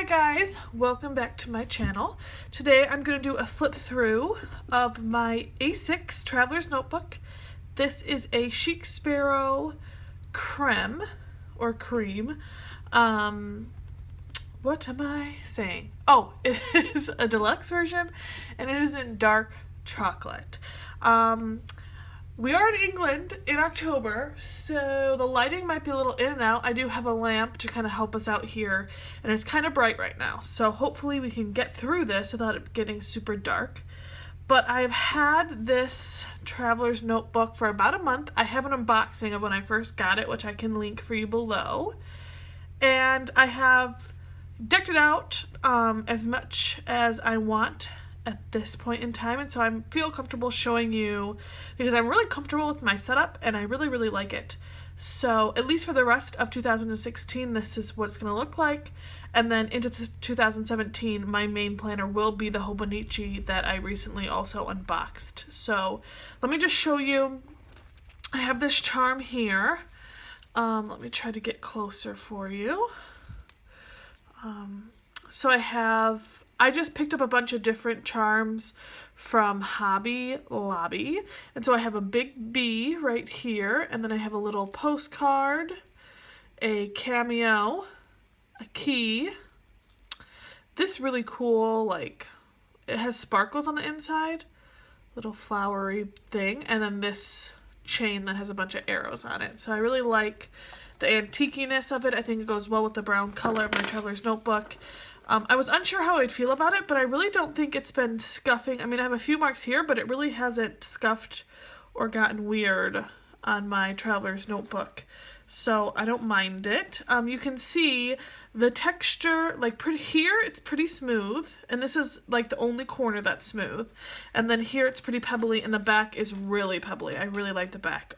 Hi guys, welcome back to my channel. Today I'm going to do a flip through of my A6 Traveler's Notebook. This is a Chic Sparrow Creme or Cream. What am I saying? Oh, it is a deluxe version and it is in dark chocolate. We are in England in October, so the lighting might be a little in and out. I do have a lamp to kind of help us out here, and it's kind of bright right now. So hopefully we can get through this without it getting super dark. But I've had this Traveler's Notebook for about a month. I have an unboxing of when I first got it, which I can link for you below. And I have decked it out as much as I want at this point in time, and so I feel comfortable showing you because I'm really comfortable with my setup and I really like it. So at least for the rest of 2016, this is what it's going to look like, and then into 2017 my main planner will be the Hobonichi that I recently also unboxed. So let me just show you. I have this charm here. Let me try to get closer for you. So I just picked up a bunch of different charms from Hobby Lobby. And so I have a big bee right here, and then I have a little postcard, a cameo, a key, this really cool, like, it has sparkles on the inside, little flowery thing, and then this chain that has a bunch of arrows on it. So I really like the antiquiness of it. I think it goes well with the brown color of my Traveler's Notebook. I was unsure how I'd feel about it, but I really don't think it's been scuffing. I mean, I have a few marks here, but it really hasn't scuffed or gotten weird on my Traveler's Notebook. So I don't mind it. You can see the texture, like here it's pretty smooth, and this is like the only corner that's smooth. And then here it's pretty pebbly, and the back is really pebbly. I really like the back,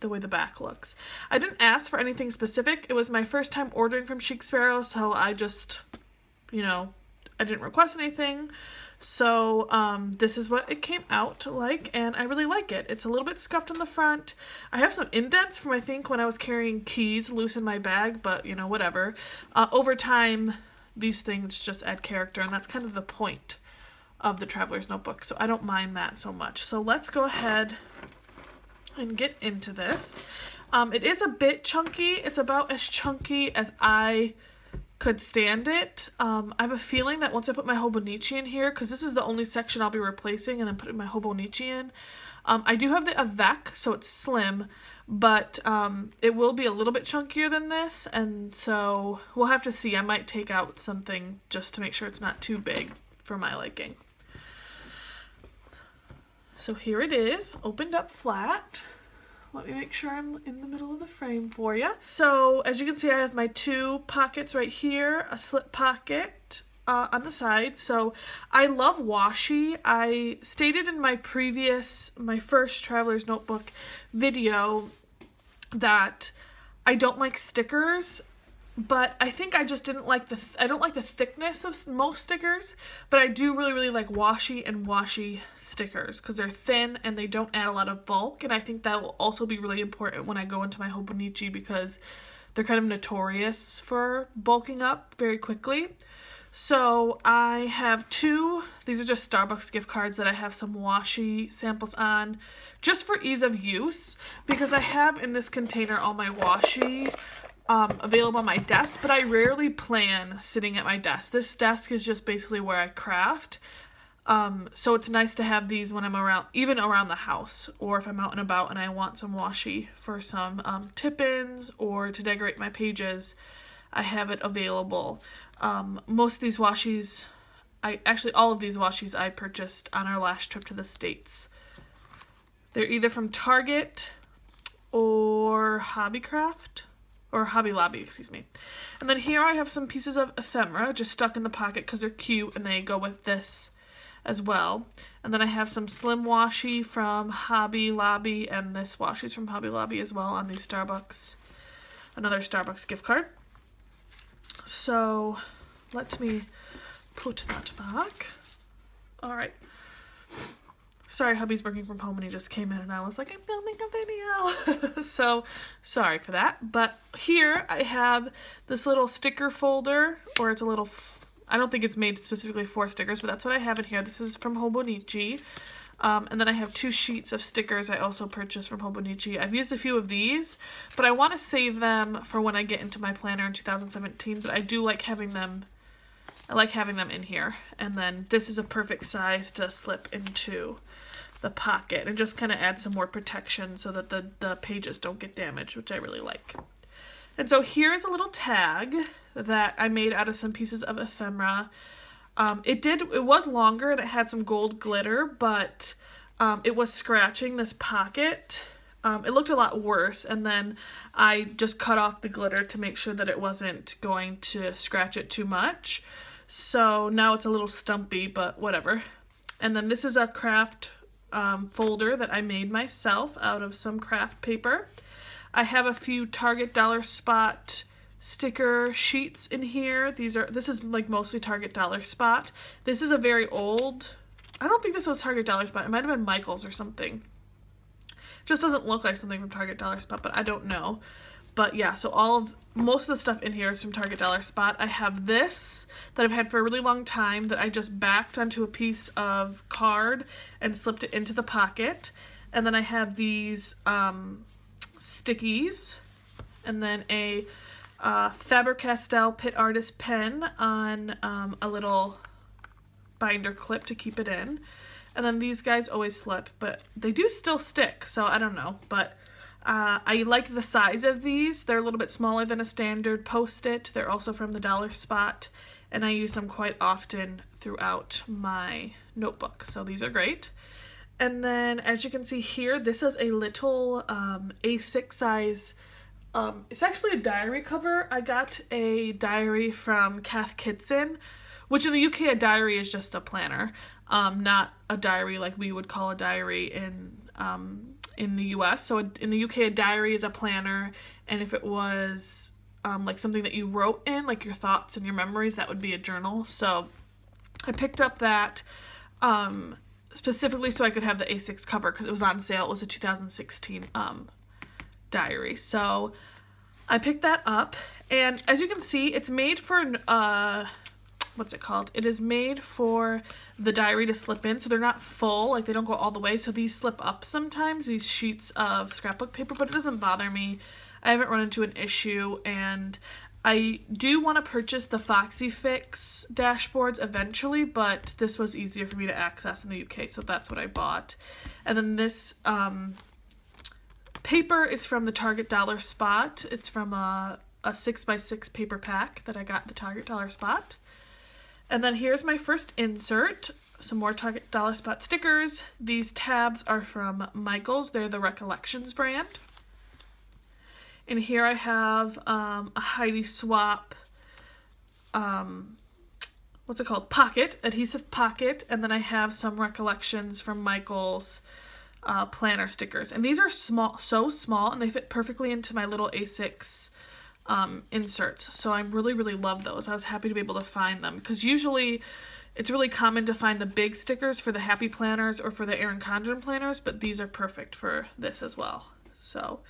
the way the back looks. I didn't ask for anything specific. It was my first time ordering from Chic Sparrow, so I just, I didn't request anything. So this is what it came out like, and I really like it. It's a little bit scuffed on the front. I have some indents from, I think, when I was carrying keys loose in my bag, but whatever. Over time, these things just add character, and that's kind of the point of the Traveler's Notebook, so I don't mind that so much. So let's go ahead and get into this. It is a bit chunky. It's about as chunky as I could stand it. I have a feeling that once I put my Hobonichi in here, because this is the only section I'll be replacing and then putting my Hobonichi in, I do have the Avec, so it's slim, but it will be a little bit chunkier than this, and so we'll have to see. I might take out something just to make sure it's not too big for my liking. So here it is, opened up flat. Let me make sure I'm in the middle of the frame for you. So as you can see, I have my two pockets right here, a slip pocket on the side. So I love washi. I stated in my first Traveler's Notebook video that I don't like stickers, but I think I just didn't like I don't like the thickness of most stickers, but I do really like washi and washi stickers because they're thin and they don't add a lot of bulk, and I think that will also be really important when I go into my Hobonichi because they're kind of notorious for bulking up very quickly. So I have these are just Starbucks gift cards that I have some washi samples on just for ease of use, because I have in this container all my washi available on my desk, but I rarely plan sitting at my desk. This desk is just basically where I craft. So it's nice to have these when I'm around, even around the house, or if I'm out and about and I want some washi for some tip-ins or to decorate my pages, I have it available. Most of these washis, all of these washis I purchased on our last trip to the States. They're either from Target or Hobbycraft. Or Hobby Lobby, excuse me. And then here I have some pieces of ephemera just stuck in the pocket because they're cute and they go with this as well. And then I have some slim washi from Hobby Lobby, and this washi is from Hobby Lobby as well on these another Starbucks gift card. So let me put that back. All right. Sorry, hubby's working from home and he just came in and I was like, I'm filming a video. So sorry for that. But here I have this little sticker folder, or it's a little, I don't think it's made specifically for stickers, but that's what I have in here. This is from Hobonichi. And then I have 2 sheets of stickers I also purchased from Hobonichi. I've used a few of these, but I want to save them for when I get into my planner in 2017, but I do like having them. I like having them in here. And then this is a perfect size to slip into the pocket and just kind of add some more protection so that the pages don't get damaged, which I really like. And so here's a little tag that I made out of some pieces of ephemera. It was longer and it had some gold glitter, but it was scratching this pocket. It looked a lot worse, and then I just cut off the glitter to make sure that it wasn't going to scratch it too much. So now it's a little stumpy, but whatever. And then this is a craft folder that I made myself out of some craft paper. I have a few Target Dollar Spot sticker sheets in here. This is like mostly Target Dollar Spot. This is a very old, I don't think this was Target Dollar Spot. It might have been Michael's or something. Just doesn't look like something from Target Dollar Spot, but I don't know. But yeah, so most of the stuff in here is from Target Dollar Spot. I have this that I've had for a really long time that I just backed onto a piece of card and slipped it into the pocket. And then I have these stickies, and then a Faber-Castell Pit Artist pen on a little binder clip to keep it in. And then these guys always slip, but they do still stick, so I don't know. But I like the size of these. They're a little bit smaller than a standard Post-it. They're also from the Dollar Spot, and I use them quite often throughout my notebook, so these are great. And then, as you can see here, this is a little A6 size. It's actually a diary cover. I got a diary from Cath Kidston, which in the UK a diary is just a planner, not a diary like we would call a diary in the US. So in the UK a diary is a planner, and if it was like something that you wrote in, like your thoughts and your memories, that would be a journal. So I picked up that specifically so I could have the A6 cover because it was on sale. It was a 2016 diary. So I picked that up, and as you can see, it's made for what's it called? It is made for the diary to slip in, so they're not full, like they don't go all the way, so these slip up sometimes, these sheets of scrapbook paper, but it doesn't bother me. I haven't run into an issue, and I do want to purchase the Foxy Fix dashboards eventually, but this was easier for me to access in the UK, so that's what I bought. And then this paper is from the Target Dollar Spot. It's from a 6x6 paper pack that I got at the Target Dollar Spot. And then here's my first insert, some more Target Dollar Spot stickers. These tabs are from Michael's. They're the Recollections brand. And here I have a Heidi Swapp, what's it called? Pocket, adhesive pocket. And then I have some Recollections from Michael's planner stickers. And these are small, so small, and they fit perfectly into my little A6 inserts. So I really, really love those. I was happy to be able to find them because usually it's really common to find the big stickers for the Happy Planners or for the Erin Condren planners, but these are perfect for this as well. So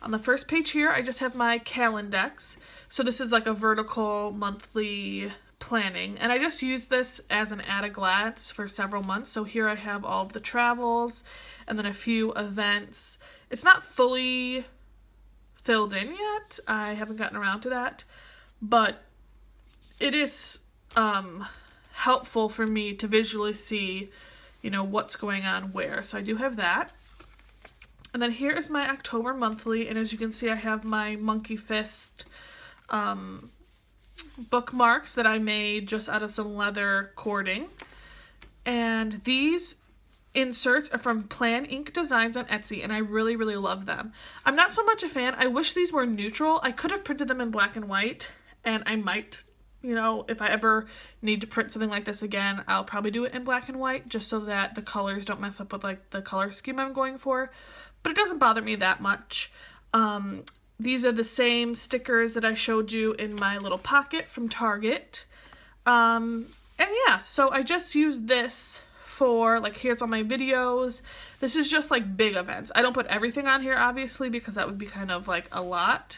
on the first page here, I just have my Calendex. So this is like a vertical monthly planning, and I just use this as an at-a-glance for several months. So here I have all of the travels and then a few events. It's not fully filled in yet. I haven't gotten around to that, but it is helpful for me to visually see, what's going on where. So I do have that. And then here is my October monthly, and as you can see, I have my Monkey Fist bookmarks that I made just out of some leather cording. And these inserts are from Plan Ink Designs on Etsy, and I really, really love them. I'm not so much a fan. I wish these were neutral. I could have printed them in black and white, and I might, if I ever need to print something like this again, I'll probably do it in black and white just so that the colors don't mess up with like the color scheme I'm going for. But it doesn't bother me that much. These are the same stickers that I showed you in my little pocket from Target. And yeah, so I just used this for, like, here's all my videos. This is just like big events. I don't put everything on here, obviously, because that would be kind of like a lot.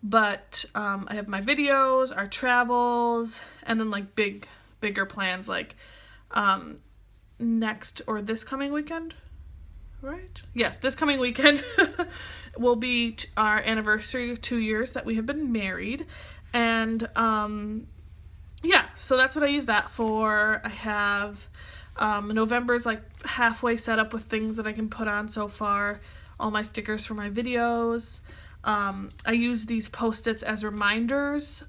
But I have my videos, our travels, and then like bigger plans like next or this coming weekend, right? Yes, this coming weekend will be our anniversary of 2 years that we have been married. And yeah, so that's what I use that for. I have November's like halfway set up with things that I can put on so far. All my stickers for my videos. I use these Post-its as reminders.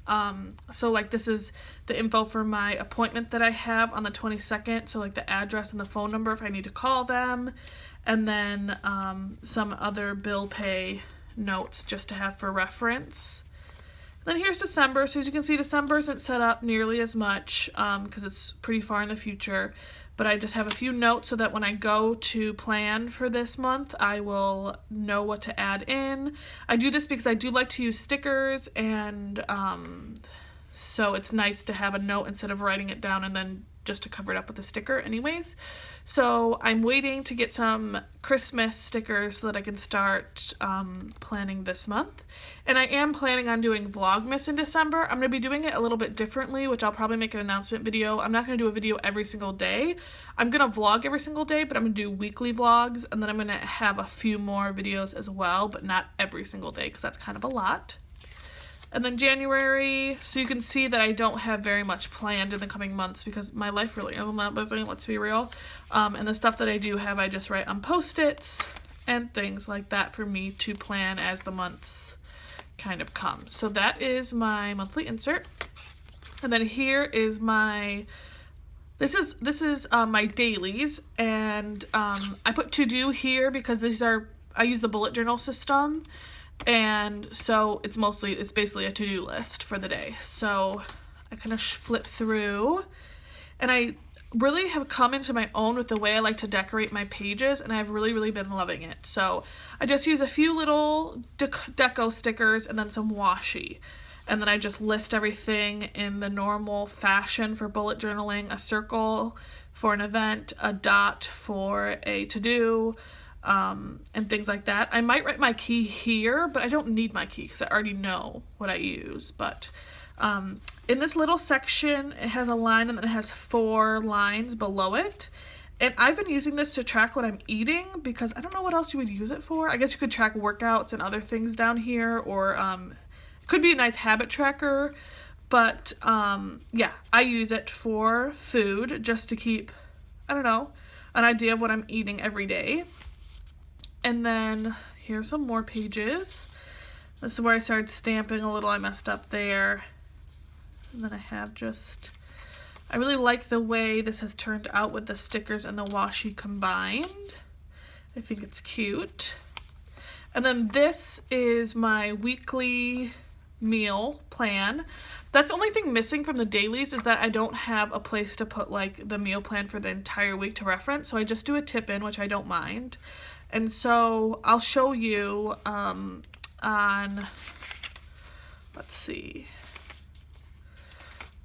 So like this is the info for my appointment that I have on the 22nd. So like the address and the phone number if I need to call them. And then some other bill pay notes just to have for reference. Then here's December. So as you can see, December isn't set up nearly as much because it's pretty far in the future. But I just have a few notes so that when I go to plan for this month, I will know what to add in. I do this because I do like to use stickers, and so it's nice to have a note instead of writing it down and then just to cover it up with a sticker anyways. So I'm waiting to get some Christmas stickers so that I can start planning this month. And I am planning on doing Vlogmas in December. I'm going to be doing it a little bit differently, which I'll probably make an announcement video. I'm not going to do a video every single day. I'm going to vlog every single day, but I'm going to do weekly vlogs, and then I'm going to have a few more videos as well, but not every single day because that's kind of a lot. And then January, so you can see that I don't have very much planned in the coming months because my life really isn't that busy, let's be real. And the stuff that I do have, I just write on Post-its and things like that for me to plan as the months kind of come. So that is my monthly insert. And then here is my, this is my dailies, and I put to do here because these are, I use the bullet journal system. And so it's basically a to-do list for the day. So I kind of flip through, and I really have come into my own with the way I like to decorate my pages, and I've really been loving it. So I just use a few little deco stickers and then some washi. And then I just list everything in the normal fashion for bullet journaling: a circle for an event, a dot for a to-do, and things like that. I might write my key here, but I don't need my key because I already know what I use. But in this little section, it has a line and then it has 4 lines below it. And I've been using this to track what I'm eating because I don't know what else you would use it for. I guess you could track workouts and other things down here, or it could be a nice habit tracker. But yeah, I use it for food just to keep, I don't know, an idea of what I'm eating every day. And then here's some more pages. This is where I started stamping a little. I messed up there. And then I have I really like the way this has turned out with the stickers and the washi combined. I think it's cute. And then this is my weekly meal plan. That's the only thing missing from the dailies is that I don't have a place to put like the meal plan for the entire week to reference. So I just do a tip in, which I don't mind. And so I'll show you on, let's see.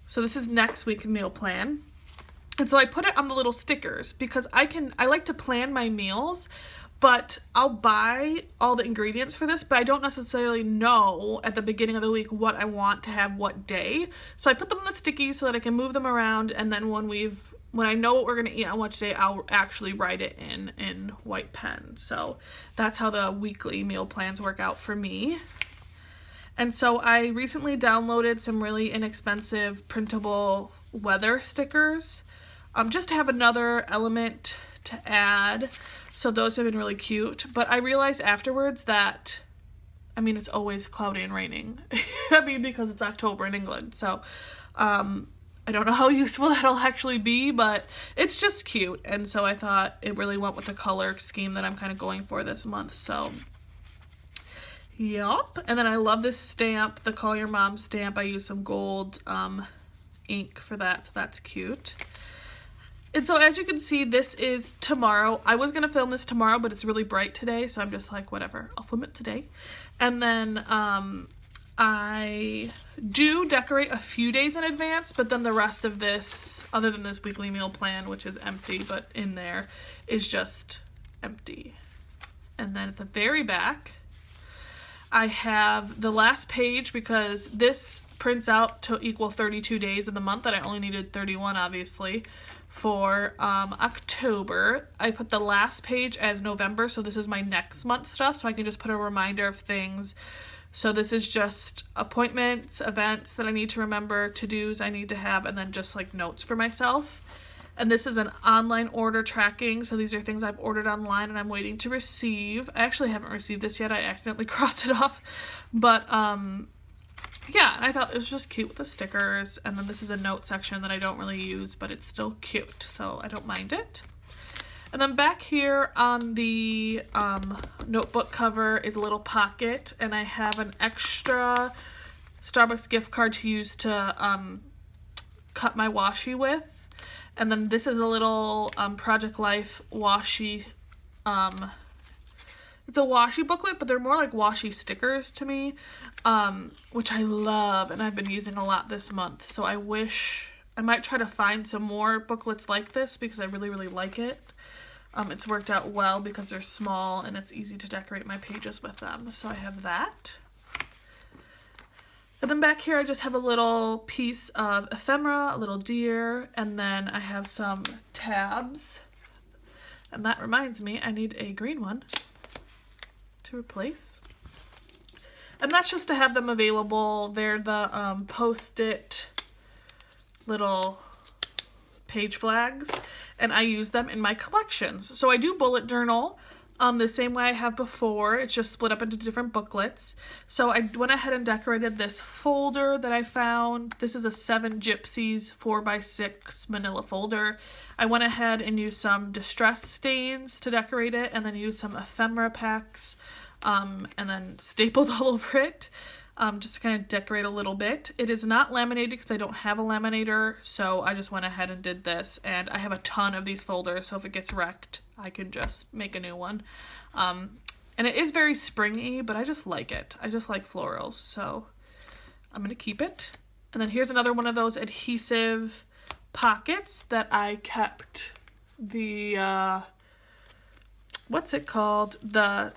So this is next week's meal plan. And so I put it on the little stickers because I like to plan my meals, but I'll buy all the ingredients for this, but I don't necessarily know at the beginning of the week what I want to have what day. So I put them on the stickies so that I can move them around, and then when I know what we're going to eat on which day, I'll actually write it in white pen. So that's how the weekly meal plans work out for me. And so I recently downloaded some really inexpensive printable weather stickers just to have another element to add. So those have been really cute. But I realized afterwards that, I mean, it's always cloudy and raining. I mean, because it's October in England. So I don't know how useful that'll actually be, but it's just cute. And so I thought it really went with the color scheme that I'm kind of going for this month. So, yup. And then I love this stamp, the Call Your Mom stamp. I use some gold ink for that, so that's cute. And so as you can see, this is tomorrow. I was going to film this tomorrow, but it's really bright today, so I'm just like, whatever, I'll film it today. And then I do decorate a few days in advance, but then the rest of this, other than this weekly meal plan, which is empty, but in there, is just empty. And then at the very back, I have the last page because this prints out to equal 32 days in the month, and I only needed 31, obviously, for October. I put the last page as November, so this is my next month stuff, so I can just put a reminder of things. So this is just appointments, events that I need to remember, to-dos I need to have, and then just like notes for myself. And this is an online order tracking, so these are things I've ordered online and I'm waiting to receive. I actually haven't received this yet, I accidentally crossed it off. But yeah, I thought it was just cute with the stickers. And then this is a note section that I don't really use, but it's still cute, so I don't mind it. And then back here on the notebook cover is a little pocket, and I have an extra Starbucks gift card to use to cut my washi with. And then this is a little Project Life washi, it's a washi booklet, but they're more like washi stickers to me, which I love, and I've been using a lot this month. So I wish, I might try to find some more booklets like this because I really, really like it. It's worked out well because they're small and it's easy to decorate my pages with them. So I have that. And then back here I just have a little piece of ephemera, a little deer, and then I have some tabs. And that reminds me, I need a green one to replace. And that's just to have them available. They're the post-it little page flags, and I use them in my collections. So I do bullet journal the same way I have before. It's just split up into different booklets. So I went ahead and decorated this folder that I found. This is a 7 Gypsies 4x6 manila folder. I went ahead and used some distress stains to decorate it, and then used some ephemera packs, and then stapled all over it. Just to kind of decorate a little bit. It is not laminated because I don't have a laminator, so I just went ahead and did this, and I have a ton of these folders, so if it gets wrecked, I can just make a new one. And it is very springy, but I just like it. I just like florals, so I'm going to keep it. And then here's another one of those adhesive pockets that I kept the, what's it called? The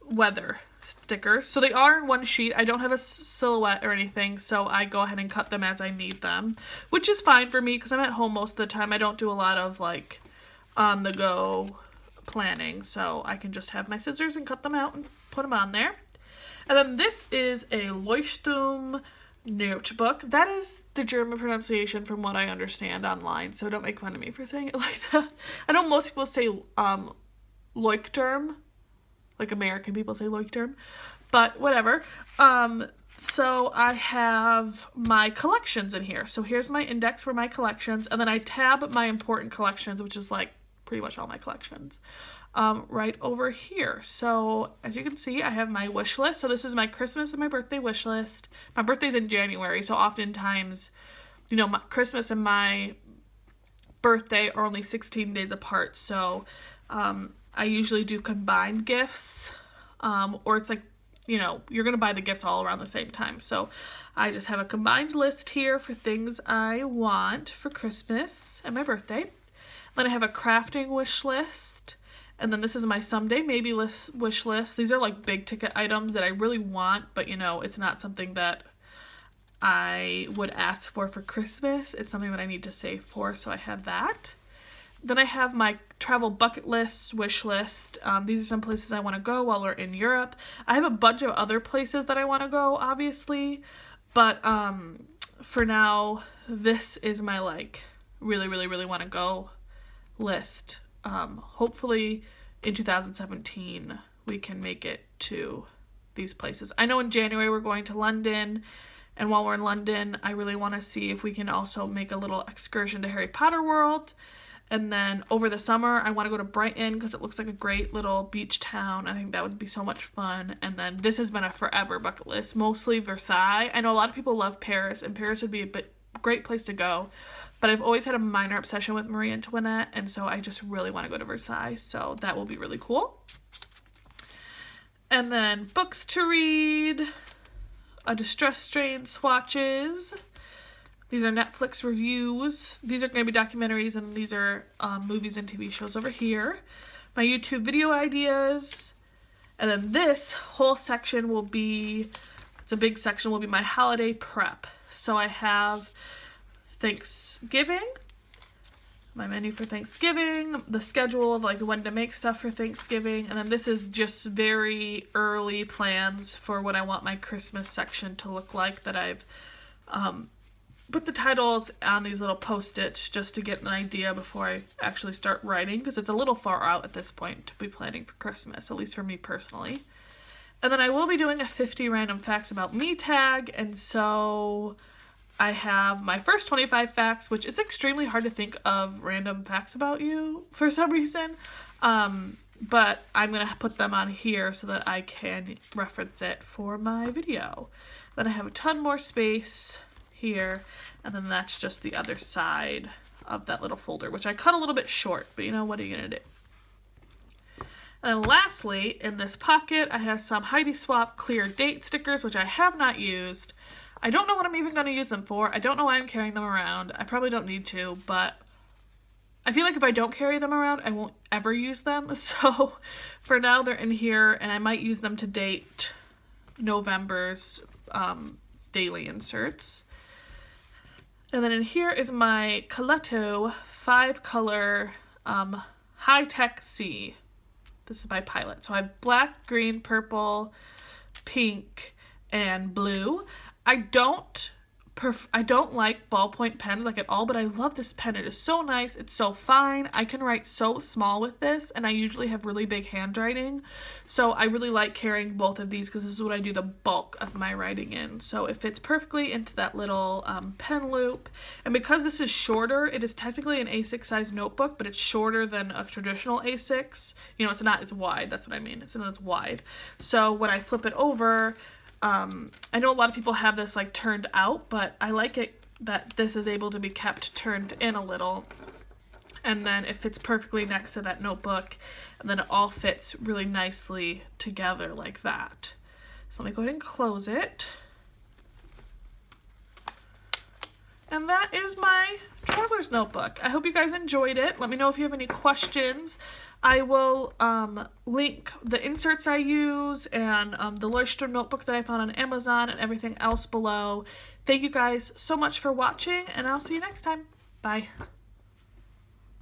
weather stickers. So they are in one sheet. I don't have a silhouette or anything, so I go ahead and cut them as I need them, which is fine for me because I'm at home most of the time. I don't do a lot of like on the go planning, so I can just have my scissors and cut them out and put them on there. And then this is a Leuchtturm notebook. That is the German pronunciation from what I understand online, so don't make fun of me for saying it like that. I know most people say Leuchtturm, like American people say Leuchtturm, but whatever. So I have my collections in here. So here's my index for my collections, and then I tab my important collections, which is like pretty much all my collections, right over here. So as you can see, I have my wish list. So this is my Christmas and my birthday wish list. My birthday's in January, so oftentimes, you know, my Christmas and my birthday are only 16 days apart. So I usually do combined gifts, or it's like, you know, you're going to buy the gifts all around the same time. So I just have a combined list here for things I want for Christmas and my birthday. Then I have a crafting wish list. And then this is my someday maybe wish list. These are like big ticket items that I really want, but you know, it's not something that I would ask for Christmas. It's something that I need to save for, so I have that. Then I have my travel bucket list, wish list. These are some places I want to go while we're in Europe. I have a bunch of other places that I want to go, obviously. But for now, this is my like really, really, really want to go list. Hopefully in 2017 we can make it to these places. I know in January we're going to London. And while we're in London, I really want to see if we can also make a little excursion to Harry Potter World. And then over the summer, I want to go to Brighton because it looks like a great little beach town. I think that would be so much fun. And then this has been a forever bucket list, mostly Versailles. I know a lot of people love Paris, and Paris would be a great place to go. But I've always had a minor obsession with Marie Antoinette, and so I just really want to go to Versailles. So that will be really cool. And then books to read, a distress strain swatches. These are Netflix reviews. These are going to be documentaries, and these are movies and TV shows over here. My YouTube video ideas. And then this whole section will be, it's a big section, will be my holiday prep. So I have Thanksgiving, my menu for Thanksgiving, the schedule of like when to make stuff for Thanksgiving, and then this is just very early plans for what I want my Christmas section to look like that I've put the titles on these little post-its just to get an idea before I actually start writing, because it's a little far out at this point to be planning for Christmas, at least for me personally. And then I will be doing a 50 random facts about me tag, and so I have my first 25 facts, which is extremely hard to think of random facts about you for some reason, but I'm going to put them on here so that I can reference it for my video. Then I have a ton more space here, and then that's just the other side of that little folder, which I cut a little bit short, but you know, what are you going to do? And then lastly, in this pocket, I have some Heidi Swap clear date stickers, which I have not used. I don't know what I'm even going to use them for. I don't know why I'm carrying them around. I probably don't need to, but I feel like if I don't carry them around, I won't ever use them. So for now, they're in here, and I might use them to date November's daily inserts. And then in here is my Coletto 5-color High Tech C. This is by Pilot. So I have black, green, purple, pink, and blue. I don't like ballpoint pens like at all, but I love this pen. It is so nice. It's so fine. I can write so small with this, and I usually have really big handwriting. So I really like carrying both of these because this is what I do the bulk of my writing in. So it fits perfectly into that little pen loop. And because this is shorter, it is technically an A6 size notebook, but it's shorter than a traditional A6. You know, it's not as wide. That's what I mean. It's not as wide. So when I flip it over, I know a lot of people have this like turned out, but I like it that this is able to be kept turned in a little, and then it fits perfectly next to that notebook, and then it all fits really nicely together like that. So let me go ahead and close it. And that is my traveler's notebook. I hope you guys enjoyed it. Let me know if you have any questions. I will link the inserts I use and the Leuchtturm notebook that I found on Amazon and everything else below. Thank you guys so much for watching, and I'll see you next time. Bye.